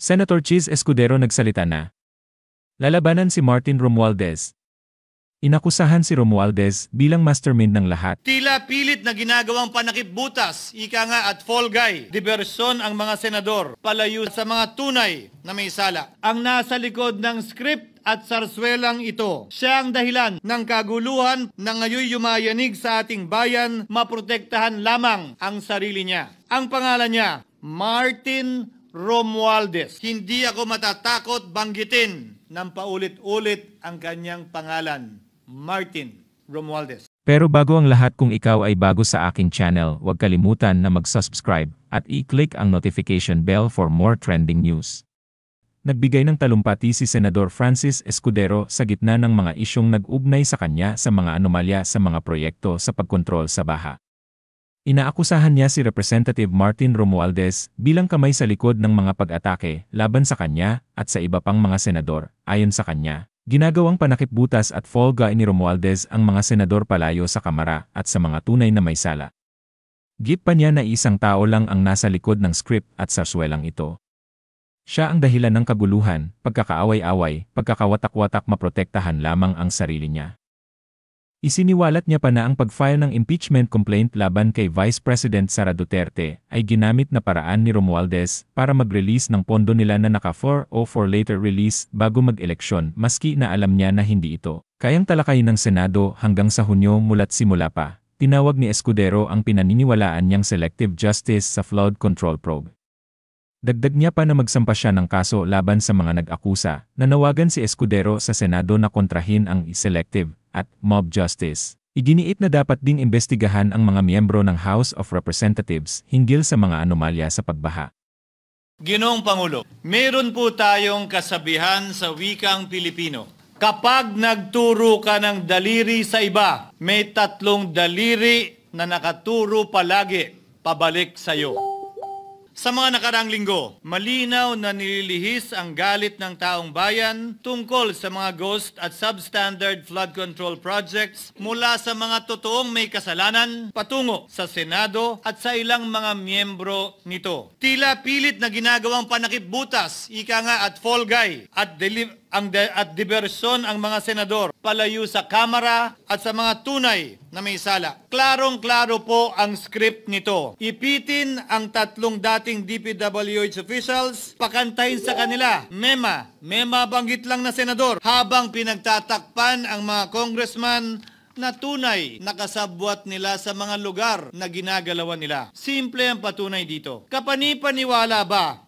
Senator Cheese Escudero nagsalita na. Lalabanan si Martin Romualdez. Inakusahan si Romualdez bilang mastermind ng lahat. Tila pilit na ginagawang panakipbutas, ika nga at fall guy, diversyon ang mga senador, palayo sa mga tunay na may sala. Ang nasa likod ng script at sarswelang ito, siya ang dahilan ng kaguluhan na ngayon yumayanig sa ating bayan, maprotektahan lamang ang sarili niya. Ang pangalan niya, Martin Romualdez. Hindi ako matatakot banggitin ng paulit-ulit ang kanyang pangalan, Martin Romualdez. Pero bago ang lahat, kung ikaw ay bago sa aking channel, huwag kalimutan na mag-subscribe at i-click ang notification bell for more trending news. Nagbigay ng talumpati si Senador Francis Escudero sa gitna ng mga isyong nag-ugnay sa kanya sa mga anomalya sa mga proyekto sa pagkontrol sa baha. Inaakusahan niya si Representative Martin Romualdez bilang kamay sa likod ng mga pag-atake laban sa kanya at sa iba pang mga senador. Ayon sa kanya, ginagawang panakipbutas at fall guy ni Romualdez ang mga senador palayo sa Kamara at sa mga tunay na may sala. Git pa niya na isang tao lang ang nasa likod ng script at sarswelang ito. Siya ang dahilan ng kaguluhan, pagkakaaway-away, pagkakawatak-watak, maprotektahan lamang ang sarili niya. Isiniwalat niya pa na ang pag-file ng impeachment complaint laban kay Vice President Sara Duterte ay ginamit na paraan ni Romualdez para mag-release ng pondo nila na naka-4 o for later release bago mag-eleksyon, maski na alam niya na hindi ito kayang talakayin ng Senado hanggang sa Hunyo. Mula't simula pa, tinawag ni Escudero ang pinaniniwalaan niyang selective justice sa flood control probe. Dagdag niya pa na magsampa siya ng kaso laban sa mga nag-akusa. Nanawagan si Escudero sa Senado na kontrahin ang selective at mob justice. Iginiit na dapat ding imbestigahan ang mga miyembro ng House of Representatives hinggil sa mga anomalya sa pagbaha. Ginoong Pangulo, meron po tayong kasabihan sa wikang Pilipino. Kapag nagturo ka ng daliri sa iba, may tatlong daliri na nakaturo palagi pabalik sa iyo. Sa mga nakaraang linggo, malinaw na nililihis ang galit ng taong bayan tungkol sa mga ghost at substandard flood control projects mula sa mga totoong may kasalanan patungo sa Senado at sa ilang mga miyembro nito. Tila pilit na ginagawang panakipbutas, ika nga at fall guy, at diversyon ang mga senador palayo sa Kamara at sa mga tunay na may sala. Klarong-klaro po ang script nito. Ipitin ang tatlong dating DPWH officials, pakantahin sa kanila, mema banggit lang na senador, habang pinagtatakpan ang mga congressman na tunay nakasabwat nila sa mga lugar na ginagalawan nila. Simple ang patunay dito. Kapanipaniwala ba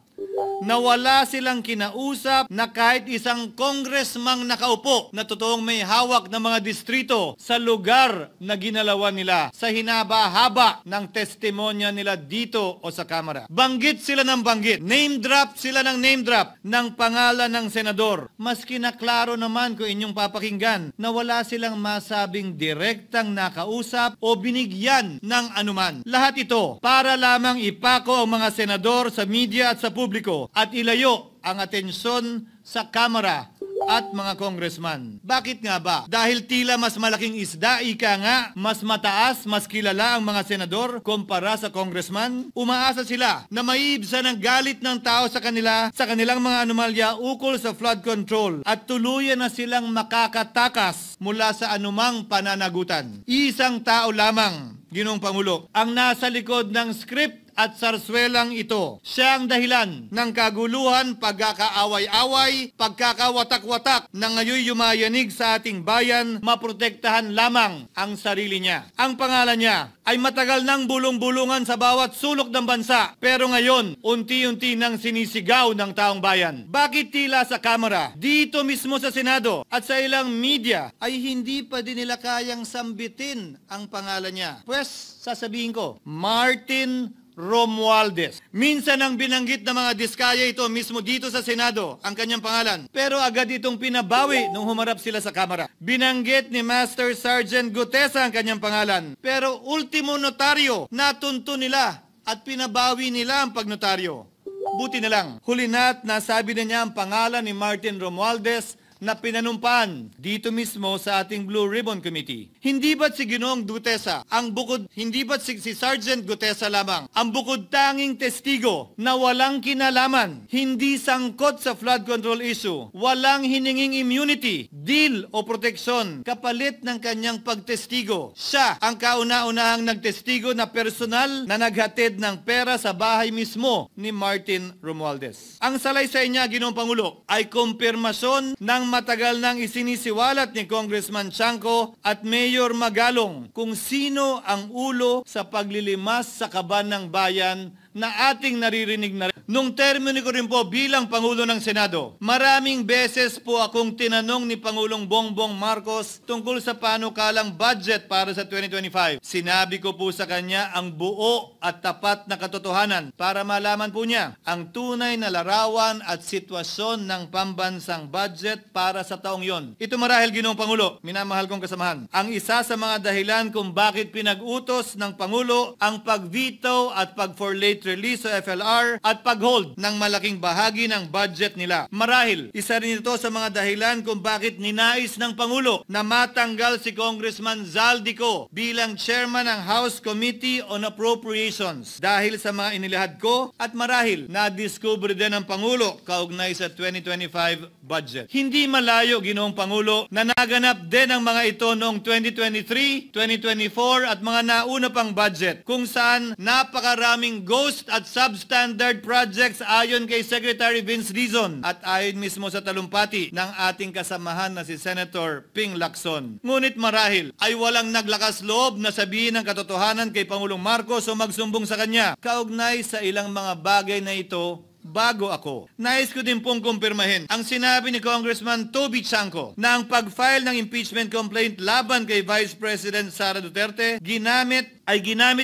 na wala silang kinausap na kahit isang congressman nakaupo na totoong may hawak ng mga distrito sa lugar na ginalawan nila sa hinaba-haba ng testimonya nila dito o sa Kamara? Banggit sila ng banggit, name drop sila ng name drop ng pangalan ng senador. Maski na klaro naman kung inyong papakinggan na wala silang masabing direktang nakausap o binigyan ng anuman. Lahat ito para lamang ipako ang mga senador sa media at sa publiko at ilayo ang atensyon sa Kamara at mga congressman. Bakit nga ba? Dahil tila mas malaking isda, ika nga, mas mataas, mas kilala ang mga senador kumpara sa congressman? Umaasa sila na maiibsan ang galit ng tao sa kanila sa kanilang mga anomalya ukol sa flood control at tuluyan na silang makakatakas mula sa anumang pananagutan. Isang tao lamang, Ginoong Pangulo, ang nasa likod ng script at sarswelang ito. Siya ang dahilan ng kaguluhan, pagkakaaway-away, pagkakawatak-watak na ngayon yumayanig sa ating bayan, maprotektahan lamang ang sarili niya. Ang pangalan niya ay matagal nang bulong-bulungan sa bawat sulok ng bansa, pero ngayon, unti-unti nang sinisigaw ng taong bayan. Bakit tila sa Kamara, dito mismo sa Senado at sa ilang media ay hindi pa din nila kayang sambitin ang pangalan niya? Pues, sasabihin ko, Martin Romualdez. Minsan ang binanggit ng mga diskaya ito mismo dito sa Senado, ang kanyang pangalan. Pero agad itong pinabawi nung humarap sila sa Kamara. Binanggit ni Master Sergeant Gutesa ang kanyang pangalan. Pero ultimo notaryo, natunto nila at pinabawi nila ang pagnotaryo. Buti na lang, huli na't nasabi na niya ang pangalan ni Martin Romualdez na pinanumpaan dito mismo sa ating Blue Ribbon Committee. Hindi ba't si Ginoong Gutesa hindi ba't si Sergeant Gutesa lamang ang bukod tanging testigo na walang kinalaman, hindi sangkot sa flood control issue, walang hininging immunity, deal o proteksyon kapalit ng kanyang pagtestigo. Siya ang kauna-unahang nagtestigo na personal na naghatid ng pera sa bahay mismo ni Martin Romualdez. Ang salaysay niya, Ginoong Pangulo, ay kumpirmasyon ng matagal nang isinisiwalat ni Congressman Chanco at Mayor Magalong kung sino ang ulo sa paglilimas sa kaban ng bayan na ating naririnig na rin. Nung termino ko rin po bilang Pangulo ng Senado, maraming beses po akong tinanong ni Pangulong Bongbong Marcos tungkol sa panukalang budget para sa 2025. Sinabi ko po sa kanya ang buo at tapat na katotohanan para malaman po niya ang tunay na larawan at sitwasyon ng pambansang budget para sa taong yon. Ito marahil, Ginoong Pangulo, minamahal kong kasamahan, ang isa sa mga dahilan kung bakit pinag-utos ng Pangulo ang pag-veto at pag-for late release sa FLR at pag-hold ng malaking bahagi ng budget nila. Marahil, isa rin ito sa mga dahilan kung bakit ninais ng Pangulo na matanggal si Congressman Zaldico bilang chairman ng House Committee on Appropriations dahil sa mga inilahad ko at marahil na-discover din ng Pangulo kaugnay sa 2025 budget. Hindi malayo, Ginoong Pangulo, na naganap din ang mga ito noong 2023, 2024 at mga nauna pang budget kung saan napakaraming ghost at substandard projects ayon kay Secretary Vince Dizon at ayon mismo sa talumpati ng ating kasamahan na si Senator Ping Lacson. Ngunit marahil ay walang naglakas loob na sabihin ang katotohanan kay Pangulong Marcos o magsumbong sa kanya kaugnay sa ilang mga bagay na ito bago ako. Nais ko din pong kumpirmahin ang sinabi ni Congressman Toby Chanco na ang pag-file ng impeachment complaint laban kay Vice President Sara Duterte ginamit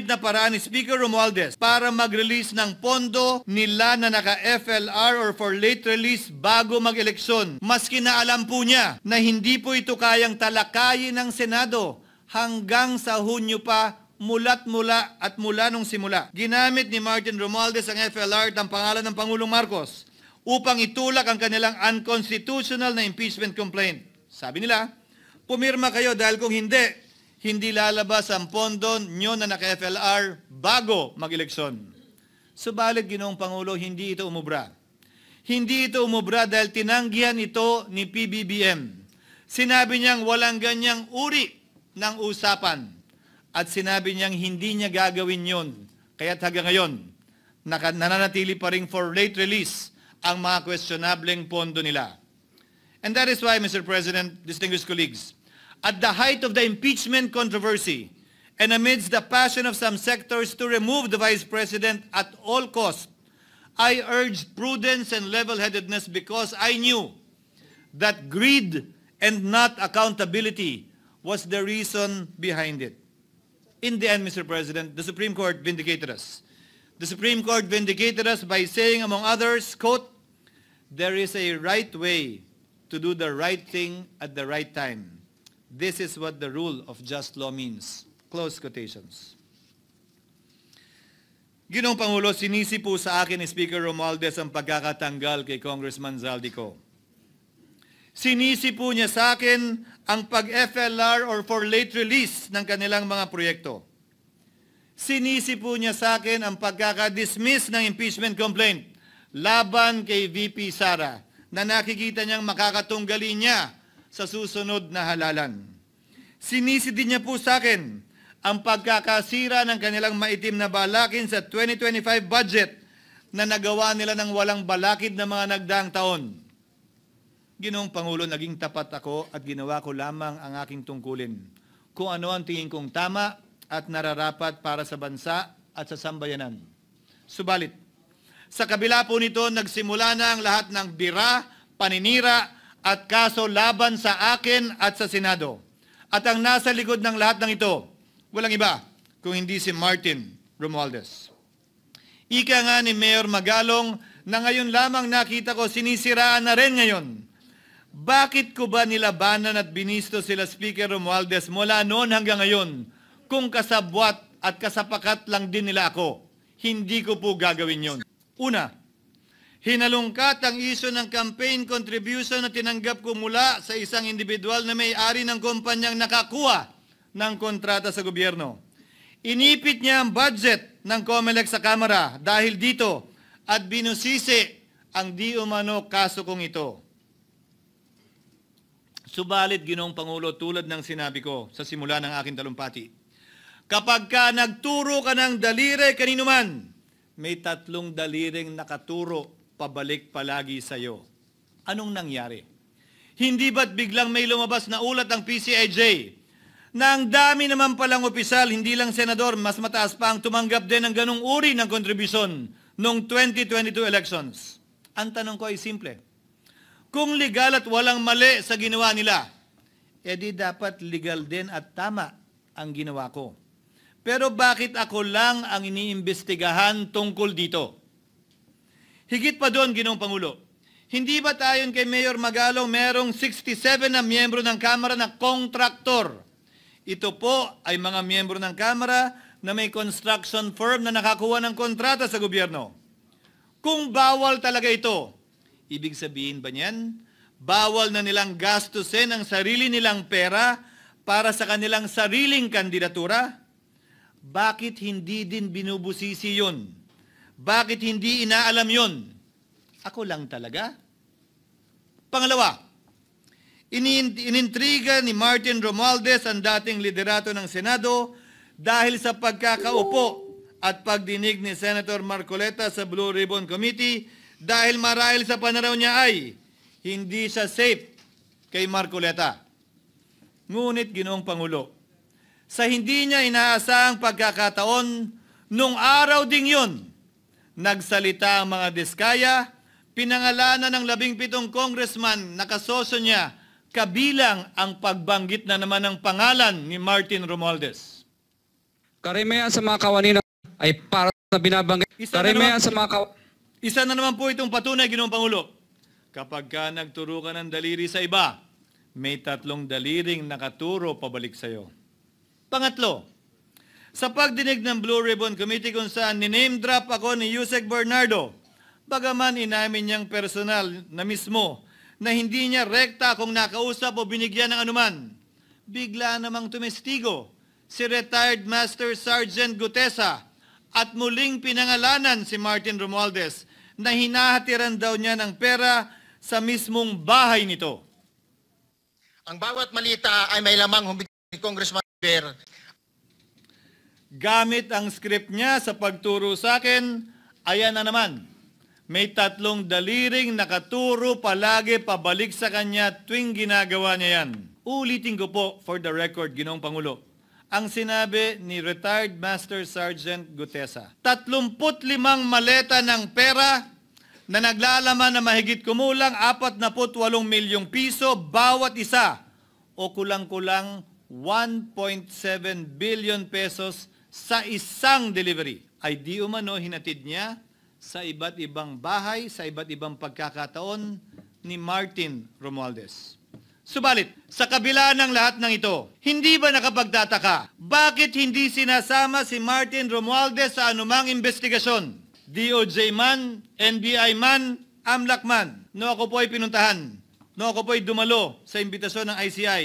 na paraan ni Speaker Romualdez para mag-release ng pondo nila na naka-FLR or for late release bago mag-eleksyon. Maski na alam po niya na hindi po ito kayang talakayin ng Senado hanggang sa Hunyo pa mula nung simula. Ginamit ni Martin Romualdez ang FLR at ang pangalan ng Pangulong Marcos upang itulak ang kanilang unconstitutional na impeachment complaint. Sabi nila, pumirma kayo dahil kung hindi lalabas ang pondo nyo na naka-FLR bago mag-eleksyon. Subalit, Ginoong Pangulo, hindi ito umubra. Hindi ito umubra dahil tinanggihan ito ni PBBM. Sinabi niyang walang ganyang uri ng usapan. At sinabi niyang hindi niya gagawin yon. Kaya't hanggang ngayon, nananatili pa rin for late release ang mga questionableng pondo nila. And that is why, Mr. President, distinguished colleagues, at the height of the impeachment controversy and amidst the passion of some sectors to remove the Vice President at all costs, I urged prudence and level-headedness because I knew that greed and not accountability was the reason behind it. In the end, Mr. President, the Supreme Court vindicated us. The Supreme Court vindicated us by saying, among others, quote, "There is a right way to do the right thing at the right time. This is what the rule of just law means." Close quotations. Ginoong Pangulo, sinisi po sa akin ni Speaker Romualdez ang pagkakatanggal kay Congressman Zaldico. Sinisi po niya sa akin ang pag-FLR or for late release ng kanilang mga proyekto. Sinisi po niya sa akin ang pagkakadismiss ng impeachment complaint laban kay VP Sara na nakikita niyang makakatunggali niya sa susunod na halalan. Sinisi din niya po sa akin ang pagkakasira ng kanilang maitim na balakin sa 2025 budget na nagawa nila ng walang balakid na mga nagdaang taon. Ginoong Pangulo, naging tapat ako at ginawa ko lamang ang aking tungkulin. Kung ano ang tingin kong tama at nararapat para sa bansa at sa sambayanan. Subalit, sa kabila po nito, nagsimula na ang lahat ng bira, paninira at kaso laban sa akin at sa Senado. At ang nasa likod ng lahat ng ito, walang iba kung hindi si Martin Romualdez. Ika nga ni Mayor Magalong na ngayon lamang nakita ko sinisiraan na rin ngayon. Bakit ko ba nilabanan at binisto sila Speaker Romualdez mula noon hanggang ngayon kung kasabwat at kasapakat lang din nila ako? Hindi ko po gagawin yon. Una, Hinalungkat ang isyu ng campaign contribution na tinanggap ko mula sa isang individual na may-ari ng kumpanyang nakakuha ng kontrata sa gobyerno. Inipit niya ang budget ng COMELEC sa Kamara dahil dito at binusisi ang di umano kaso kong ito. Subalit, Ginoong Pangulo, tulad ng sinabi ko sa simula ng aking talumpati, kapag ka nagturo ka ng daliri kanino man, may 3 daliring nakaturo pabalik palagi sa iyo. Anong nangyari? Hindi ba't biglang may lumabas na ulat ng PCIJ na ang dami naman palang opisyal, hindi lang senador, mas mataas pa ang tumanggap din ng ganong uri ng kontribusyon noong 2022 elections? Ang tanong ko ay simple. Kung legal at walang mali sa ginawa nila, edi dapat legal din at tama ang ginawa ko. Pero bakit ako lang ang iniimbestigahan tungkol dito? Higit pa doon, Ginoong Pangulo, hindi ba tayon kay Mayor Magalong merong 67 na miyembro ng Kamara na kontraktor? Ito po ay mga miyembro ng Kamara na may construction firm na nakakuha ng kontrata sa gobyerno. Kung bawal talaga ito, ibig sabihin ba niyan, bawal na nilang gastusin ang sarili nilang pera para sa kanilang sariling kandidatura? Bakit hindi din binubusisi yun? Bakit hindi inaalam yon? Ako lang talaga? Pangalawa, inintriga ni Martin Romualdez ang dating liderato ng Senado dahil sa pagkakaupo at pagdinig ni Senator Marcoleta sa Blue Ribbon Committee dahil marahil sa pananaw niya ay hindi siya safe kay Marcoleta. Ngunit, Ginoong Pangulo, sa hindi niya inaasahang pagkakataon, nung araw ding yun, nagsalita ang mga diskaya, pinangalanan ng 17 congressman na kasosyo niya, kabilang ang pagbanggit na naman ng pangalan ni Martin Romualdez. Karamihan sa mga kawanina ay para sa binabanggit. Isa na naman po itong patunay, Ginoong Pangulo. Kapag ka nagturo ka ng daliri sa iba, may 3 daliring nakaturo pabalik sa iyo. Pangatlo, sa pagdinig ng Blue Ribbon Committee kung saan niname drop ako ni Yusek Bernardo, bagaman inamin niyang personal na mismo na hindi niya rekta kung nakausap o binigyan ng anuman, bigla namang tumestigo si retired Master Sergeant Gutesa at muling pinangalanan si Martin Romualdez na hinahatiran daw niya ng pera sa mismong bahay nito. Ang bawat malita ay may lamang humigit ni Congressman Bear. Gamit ang script niya sa pagturo sa akin, ayan na naman. May 3 daliring nakaturo palagi pabalik sa kanya tuwing ginagawa niya yan. Ulitin ko po for the record, Ginoong Pangulo, ang sinabi ni retired Master Sergeant Gutesa. 35 maleta ng pera na naglalaman na mahigit kumulang 48 milyong piso bawat isa o kulang-kulang 1.7 billion pesos sa isang delivery ay di umano hinatid niya sa iba't ibang bahay, sa iba't ibang pagkakataon ni Martin Romualdez. Subalit, sa kabila ng lahat ng ito, hindi ba nakapagtataka? Bakit hindi sinasama si Martin Romualdez sa anumang investigasyon? DOJ man, NBI man, AMLAC man. No ako po ay pinuntahan. No ako po ay dumalo sa imbitasyon ng ICI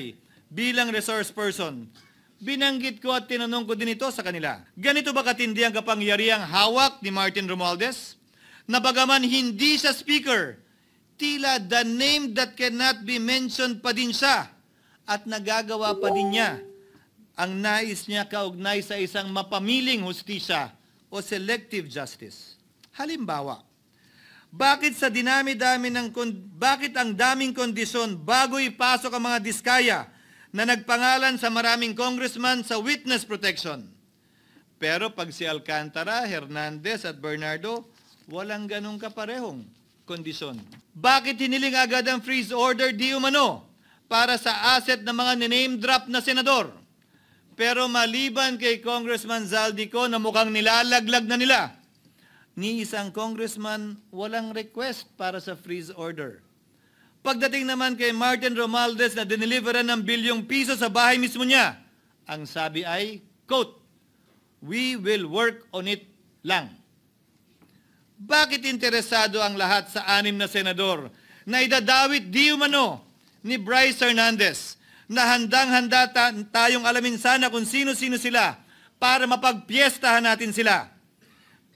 bilang resource person. Binanggit ko at tinanong ko din ito sa kanila. Ganito ba katindi ang kapangyarihang hawak ni Martin Romualdez? Na bagaman hindi siya speaker, tila the name that cannot be mentioned pa din siya at nagagawa pa din niya ang nais niya kaugnay sa isang mapamiling hustisya o selective justice. Halimbawa, bakit ang daming kondisyon bago ipasok ang mga diskaya na nagpangalan sa maraming congressman sa witness protection? Pero pag si Alcantara, Hernandez at Bernardo, walang ganong kaparehong kondisyon. Bakit hiniling agad ang freeze order di umano para sa asset ng mga name drop na senador? Pero maliban kay Congressman Zaldico na mukhang nilalaglag na nila, ni isang congressman walang request para sa freeze order. Pagdating naman kay Martin Romualdez na dineliveran ng bilyong piso sa bahay mismo niya, ang sabi ay, quote, "We will work on it lang." Bakit interesado ang lahat sa 6 na senador na idadawit di umano ni Bryce Hernandez na handang-handa tayong alamin sana kung sino-sino sila para mapagpiestahan natin sila?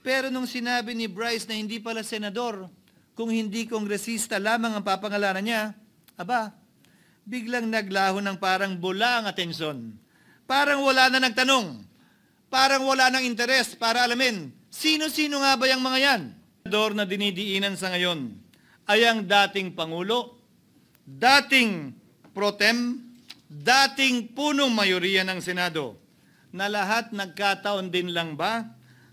Pero nung sinabi ni Bryce na hindi pala senador, kung hindi kongresista lamang ang papangalanan niya, aba, biglang naglaho ng parang bula ang atensyon. Parang wala na nagtanong. Parang wala nang interes para alamin, sino-sino nga ba yung mga yan? Senador na dinidiinan sa ngayon ay ang dating Pangulo, dating pro tem, dating punong mayoriya ng Senado, na lahat nagkataon din lang ba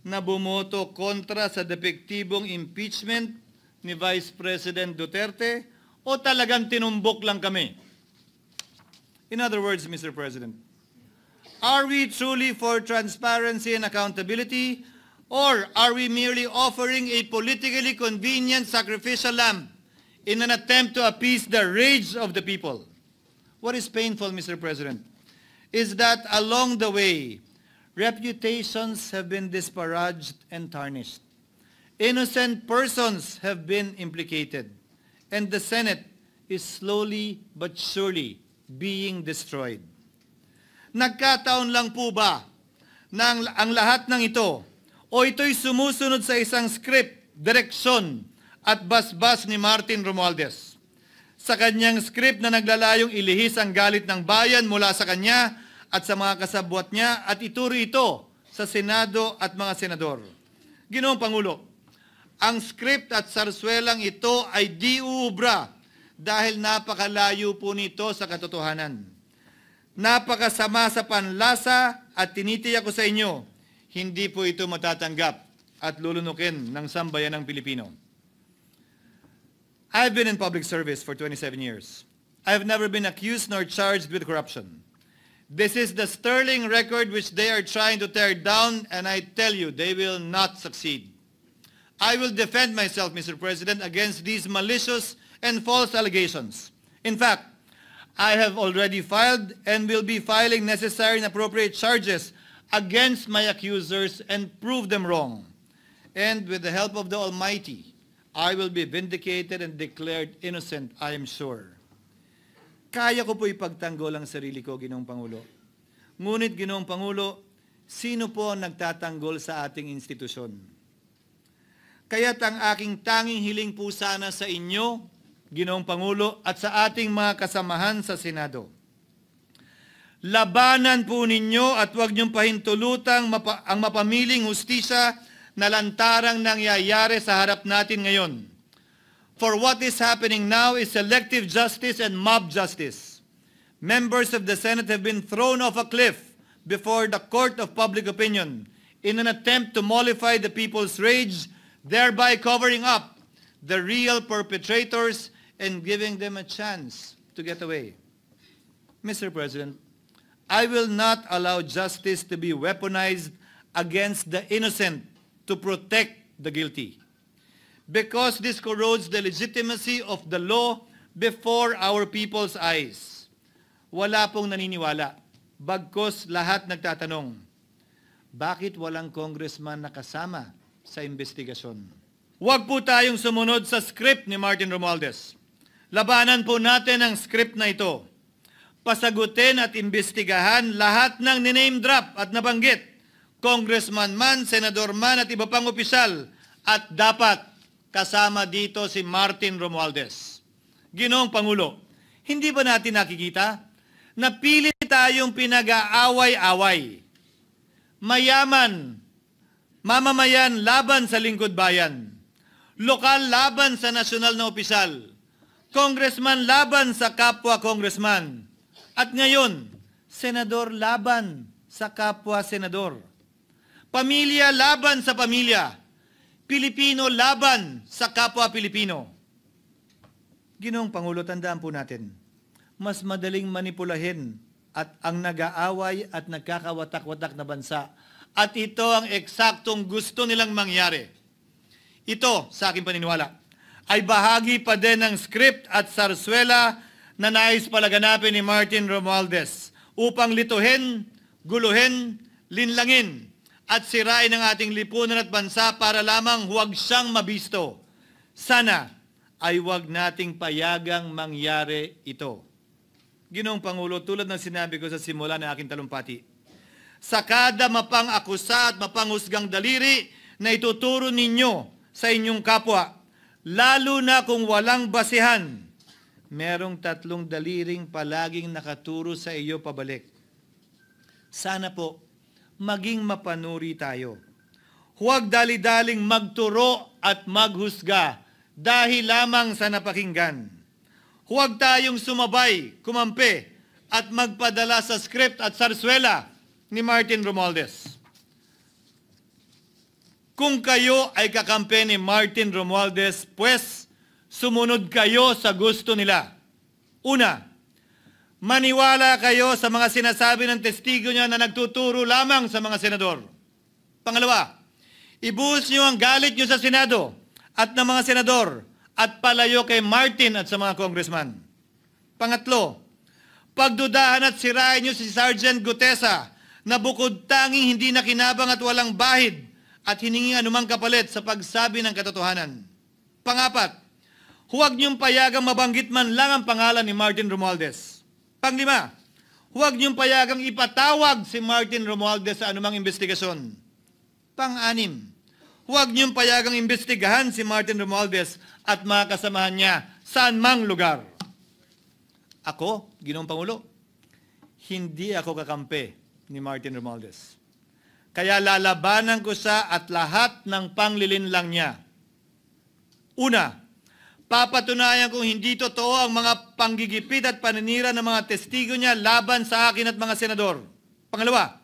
na bumoto kontra sa depektibong impeachment ni Vice President Duterte o talagang tinumbok lang kami? In other words, Mr. President, are we truly for transparency and accountability, or are we merely offering a politically convenient sacrificial lamb in an attempt to appease the rage of the people? What is painful, Mr. President, is that along the way, reputations have been disparaged and tarnished. Innocent persons have been implicated, and the Senate is slowly but surely being destroyed. Nagkataon lang po ba na ang lahat ng ito o ito'y sumusunod sa isang script, direksyon at basbas ni Martin Romualdez? Sa kanyang script na naglalayong ilihis ang galit ng bayan mula sa kanya at sa mga kasabwat niya at ituro ito sa Senado at mga senador. Ginoong Pangulo, ang script at sarswelang ito ay di uubra dahil napakalayo po nito sa katotohanan. Napakasama sa panlasa at tinitiyak ko sa inyo, hindi po ito matatanggap at lulunukin ng sambayanang Pilipino. I've been in public service for 27 years. I've never been accused nor charged with corruption. This is the sterling record which they are trying to tear down, and I tell you, they will not succeed. I will defend myself, Mr. President, against these malicious and false allegations. In fact, I have already filed and will be filing necessary and appropriate charges against my accusers and prove them wrong. And with the help of the Almighty, I will be vindicated and declared innocent, I am sure. Kaya ko po ipagtanggol ang sarili ko, Ginoong Pangulo. Ngunit, Ginoong Pangulo, sino po ang nagtatanggol sa ating institusyon? Kaya't ang aking tanging hiling po sana sa inyo, Ginoong Pangulo, at sa ating mga kasamahan sa Senado. Labanan po ninyo at huwag niyong pahintulutang ang mapamiling hustisya na lantarang nangyayari sa harap natin ngayon. For what is happening now is selective justice and mob justice. Members of the Senate have been thrown off a cliff before the court of public opinion in an attempt to mollify the people's rage, thereby covering up the real perpetrators and giving them a chance to get away. Mr. President, I will not allow justice to be weaponized against the innocent to protect the guilty, because this corrodes the legitimacy of the law before our people's eyes. Wala pong naniniwala, bagkus lahat nagtatanong, bakit walang congressman na kasama sa investigasyon? Huwag po tayong sumunod sa script ni Martin Romualdez. Labanan po natin ang script na ito. Pasagutin at imbestigahan lahat ng niname drop at nabanggit, congressman man, senador man at iba pang opisyal, at dapat kasama dito si Martin Romualdez. Ginoong Pangulo, hindi ba natin nakikita na pilit tayong pinag-aaway-away? Mayaman, mamamayan laban sa lingkod bayan, lokal laban sa nasyonal na opisyal, congressman laban sa kapwa congressman, at ngayon, senador laban sa kapwa senador. Pamilya laban sa pamilya. Pilipino laban sa kapwa Pilipino. Ginoong Pangulo, tandaan po natin, mas madaling manipulahin at ang nag-aaway at nagkakawatak-watak na bansa. At ito ang eksaktong gusto nilang mangyari. Ito, sa aking paniniwala, ay bahagi pa din ng script at sarswela na nais palaganapin ni Martin Romualdez upang lituhin, guluhin, linlangin at sirain ang ating lipunan at bansa para lamang huwag siyang mabisto. Sana ay huwag nating payagang mangyari ito. Ginoong Pangulo, tulad ng sinabi ko sa simula ng aking talumpati, sa kada mapang-akusa at mapanghusgang daliri na ituturo ninyo sa inyong kapwa, lalo na kung walang basihan, merong 3 daliring palaging nakaturo sa iyo pabalik. Sana po, maging mapanuri tayo. Huwag dali-daling magturo at maghusga dahil lamang sa napakinggan. Huwag tayong sumabay, kumampi, at magpadala sa script at sarswela ni Martin Romualdez. Kung kayo ay kakampi ni Martin Romualdez, pues sumunod kayo sa gusto nila. Una, maniwala kayo sa mga sinasabi ng testigo niya na nagtuturo lamang sa mga senador. Pangalawa, ibuhos niyo ang galit niyo sa Senado at ng mga senador at palayo kay Martin at sa mga congressman. Pangatlo, pagdudahan at sirain niyo si Sergeant Gutesa na bukod tanging hindi nakinabang at walang bahid at hiningi anumang kapalit sa pagsabi ng katotohanan. Pangapat, huwag niyong payagang mabanggit man lang ang pangalan ni Martin Romualdez. Panglima, huwag niyong payagang ipatawag si Martin Romualdez sa anumang investigasyon. Pang-anim, huwag niyong payagang imbestigahan si Martin Romualdez at mga kasamahan niya saan mang lugar. Ako, Ginoong Pangulo, hindi ako kakampi ni Martin Romualdez. Kaya lalabanan ko siya at lahat ng panglilinlang niya. Una, papatunayan kong hindi totoo ang mga panggigipit at paninira ng mga testigo niya laban sa akin at mga senador. Pangalawa,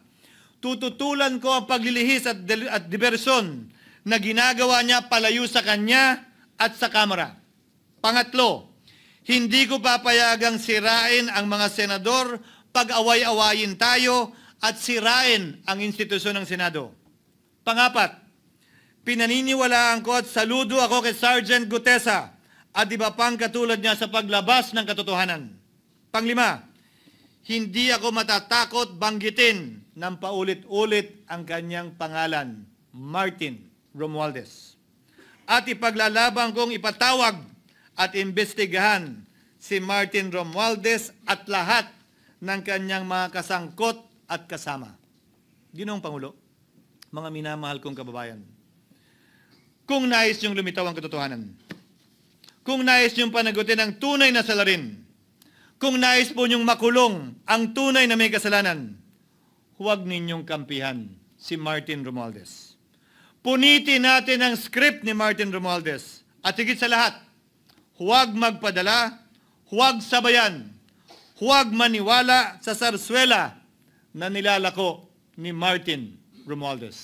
tututulan ko ang paglilihis at diversyon na ginagawa niya palayo sa kanya at sa Kamara. Pangatlo, hindi ko papayagang sirain ang mga senador pag away-awayin tayo at sirain ang institusyon ng Senado. Pangapat, pinaniniwalaan ko at saludo ako kay Sergeant Gutesa at iba pang katulad niya sa paglabas ng katotohanan. Panglima, hindi ako matatakot banggitin ng paulit-ulit ang kanyang pangalan, Martin Romualdez. At ipaglalaban kong ipatawag at imbestigahan si Martin Romualdez at lahat ng kanyang mga kasangkot at kasama. Ginoong Pangulo, mga minamahal kong kababayan, kung nais niyong lumitaw ang katotohanan, kung nais niyong panagutin ang tunay na salarin, kung nais po niyong makulong ang tunay na may kasalanan, huwag ninyong kampihan si Martin Romualdez. Punitin natin ang script ni Martin Romualdez. At higit sa lahat, huwag magpadala, huwag sabayan, huwag maniwala sa sarswela na nilalako ni Martin Romualdez.